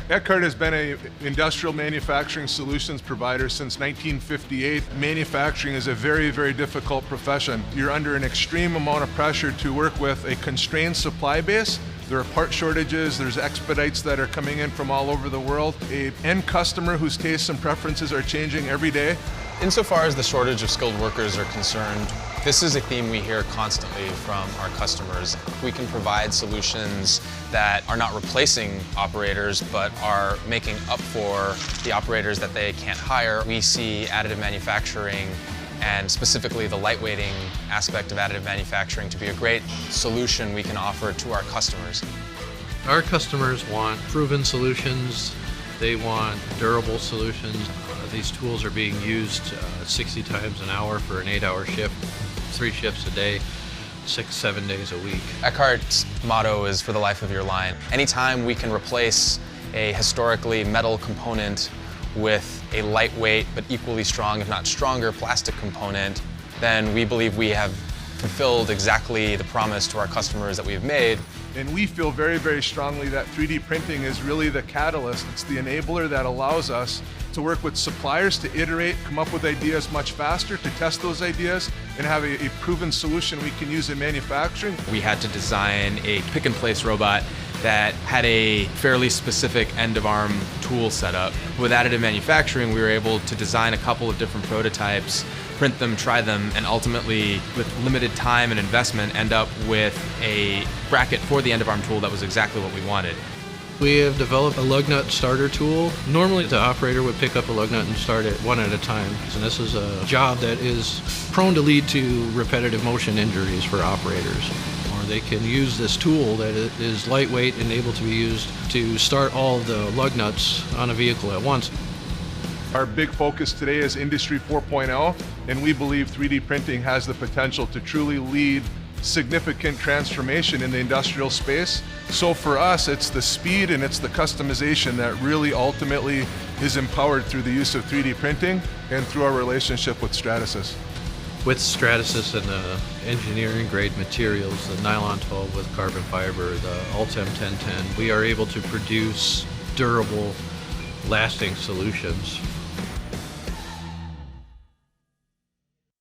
Eckhart has been an industrial manufacturing solutions provider since 1958. Manufacturing is a very, very difficult profession. You're under an extreme amount of pressure to work with a constrained supply base. There are part shortages, there's expedites that are coming in from all over the world. An end customer whose tastes and preferences are changing every day. Insofar as the shortage of skilled workers are concerned, this is a theme we hear constantly from our customers. We can provide solutions that are not replacing operators, but are making up for the operators that they can't hire. We see additive manufacturing, and specifically the lightweighting aspect of additive manufacturing, to be a great solution we can offer to our customers. Our customers want proven solutions. They want durable solutions. These tools are being used 60 times an hour for an 8-hour shift, 3 shifts a day, 6-7 days a week. Eckhart's motto is for the life of your line. Anytime we can replace a historically metal component with a lightweight but equally strong, if not stronger, plastic component, then we believe we have fulfilled exactly the promise to our customers that we've made. And we feel very, very strongly that 3D printing is really the catalyst. It's the enabler that allows us to work with suppliers to iterate, come up with ideas much faster, to test those ideas, and have a proven solution we can use in manufacturing. We had to design a pick-and-place robot that had a fairly specific end-of-arm tool setup. With additive manufacturing, we were able to design a couple of different prototypes, print them, try them, and ultimately, with limited time and investment, end up with a bracket for the end-of-arm tool that was exactly what we wanted. We have developed a lug nut starter tool. Normally the operator would pick up a lug nut and start it one at a time. And this is a job that is prone to lead to repetitive motion injuries for operators. Or they can use this tool that is lightweight and able to be used to start all of the lug nuts on a vehicle at once. Our big focus today is Industry 4.0, and we believe 3D printing has the potential to truly lead significant transformation in the industrial space. So for us, it's the speed and it's the customization that really ultimately is empowered through the use of 3D printing and through our relationship with Stratasys. With Stratasys and the engineering grade materials, the nylon 12 with carbon fiber, the Ultem 1010, we are able to produce durable, lasting solutions